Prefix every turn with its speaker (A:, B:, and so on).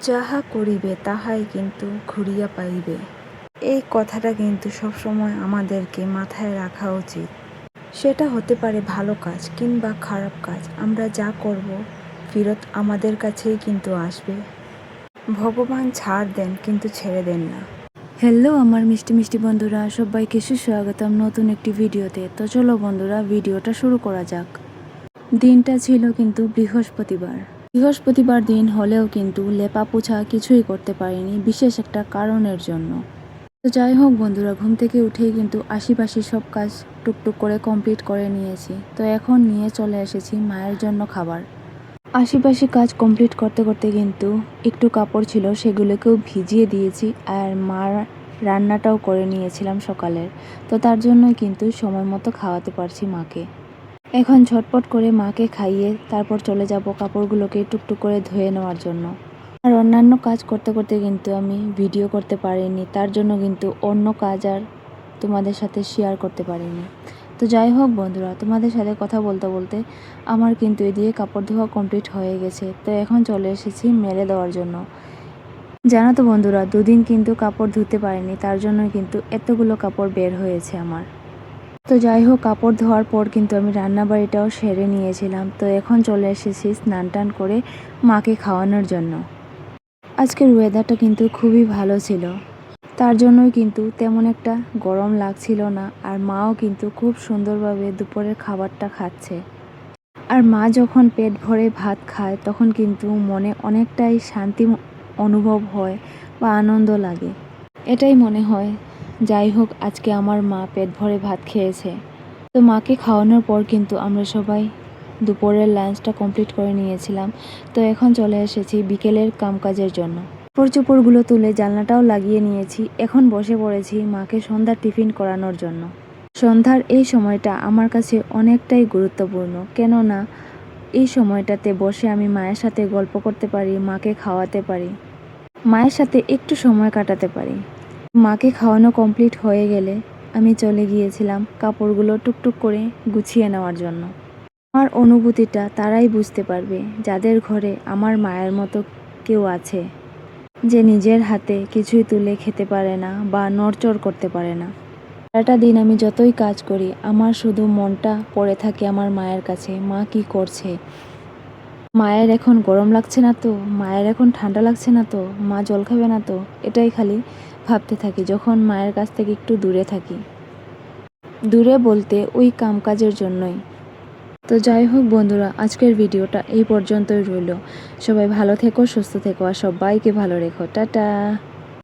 A: যাহা করিবে তাহাই কিন্তু ঘুরিয়া পাইবে। এই কথাটা কিন্তু সবসময় আমাদেরকে মাথায় রাখা উচিত। সেটা হতে পারে ভালো কাজ কিংবা খারাপ কাজ, আমরা যা করব ফেরত আমাদের কাছেই কিন্তু আসবে। ভগবান ছাড় দেন কিন্তু ছেড়ে দেন না। হ্যালো আমার মিষ্টি মিষ্টি বন্ধুরা, সবাইকে সুস্বাগতম নতুন একটি ভিডিওতে। তো চলো বন্ধুরা, ভিডিওটা শুরু করা যাক। দিনটা ছিল কিন্তু বৃহস্পতিবার দিন হলেও কিন্তু লেপা পোছা কিছুই করতে পারিনি, বিশেষ একটা কারণের জন্য। তো যাই হোক বন্ধুরা, ঘুম থেকে উঠেই কিন্তু আশিপাশি সব কাজ টুকটুক করে কমপ্লিট করে নিয়েছি। তো এখন নিয়ে চলে এসেছি মায়ের জন্য খাবার। আশিপাশি কাজ কমপ্লিট করতে করতে কিন্তু একটু কাপড় ছিল, সেগুলোকেও ভিজিয়ে দিয়েছি। আর মার রান্নাটাও করে নিয়েছিলাম সকালের। তো তার জন্যই কিন্তু সময় মতো খাওয়াতে পারছি মাকে। এখন ঝটপট করে মাকে খাইয়ে তারপর চলে যাব কাপড়গুলোকে টুকটুক করে ধুয়ে নেওয়ার জন্য। আর অন্যান্য কাজ করতে করতে কিন্তু আমি ভিডিও করতে পারিনি, তার জন্য কিন্তু অন্য কাজ আর তোমাদের সাথে শেয়ার করতে পারিনি। তো যাই হোক বন্ধুরা, তোমাদের সাথে কথা বলতে বলতে আমার কিন্তু এদিকে কাপড় ধোয়া কমপ্লিট হয়ে গেছে। তো এখন চলে এসেছি মেলে দেওয়ার জন্য। জানো তো বন্ধুরা, দুদিন কিন্তু কাপড় ধুতে পারিনি, তার জন্য কিন্তু এতগুলো কাপড় বের হয়েছে আমার। তো যাই হোক, কাপড় ধোয়ার পর কিন্তু আমি রান্নাবাড়িটাও সেরে নিয়েছিলাম। তো এখন চলে এসেছি স্নান টান করে মাকে খাওয়ানোর জন্য। আজকের ওয়েদারটা কিন্তু খুবই ভালো ছিল, তার জন্যই কিন্তু তেমন একটা গরম লাগছিল না। আর মাও কিন্তু খুব সুন্দরভাবে দুপুরের খাবারটা খাচ্ছে। আর মা যখন পেট ভরে ভাত খায় তখন কিন্তু মনে অনেকটাই শান্তি অনুভব হয় বা আনন্দ লাগে। এটাই মনে হয়, যাই হোক আজকে আমার মা পেট ভরে ভাত খেয়েছে। তো মাকে খাওয়ানোর পর কিন্তু আমরা সবাই দুপুরের লাঞ্চটা কমপ্লিট করে নিয়েছিলাম। তো এখন চলে এসেছি বিকেলের কামকাজের জন্য। চোপড়গুলো তুলে জানলাটাও লাগিয়ে নিয়েছি। এখন বসে পড়েছি মাকে সন্ধ্যার টিফিন করানোর জন্য। সন্ধ্যার এই সময়টা আমার কাছে অনেকটাই গুরুত্বপূর্ণ, কেননা এই সময়টাতে বসে আমি মায়ের সাথে গল্প করতে পারি, মাকে খাওয়াতে পারি, মায়ের সাথে একটু সময় কাটাতে পারি। মাকে খাওয়ানো কমপ্লিট হয়ে গেলে আমি চলে গিয়েছিলাম কাপড়গুলো টুকটুক করে গুছিয়ে নেওয়ার জন্য। আমার অনুভূতিটা তারাই বুঝতে পারবে যাদের ঘরে আমার মায়ের মতো কেউ আছে, যে নিজের হাতে কিছুই তুলে খেতে পারে না বা নড়চড় করতে পারে না। সারাটা দিন আমি যতই কাজ করি, আমার শুধু মনটা পড়ে থাকে আমার মায়ের কাছে। মা কি করছে, মায়ের এখন গরম লাগছে না তো, মায়ের এখন ঠান্ডা লাগছে না তো, মা জল খাবে না তো, এটাই খালি ভাবতে থাকি যখন মায়ের কাছ থেকে একটু দূরে থাকি। দূরে বলতে ওই কামকাজের জন্যই। তো যাই হোক বন্ধুরা, আজকের ভিডিওটা এই পর্যন্তই রইল। সবাই ভালো থেকো, সুস্থ থেকো আর সবাইকে ভালো রেখো। টাটা।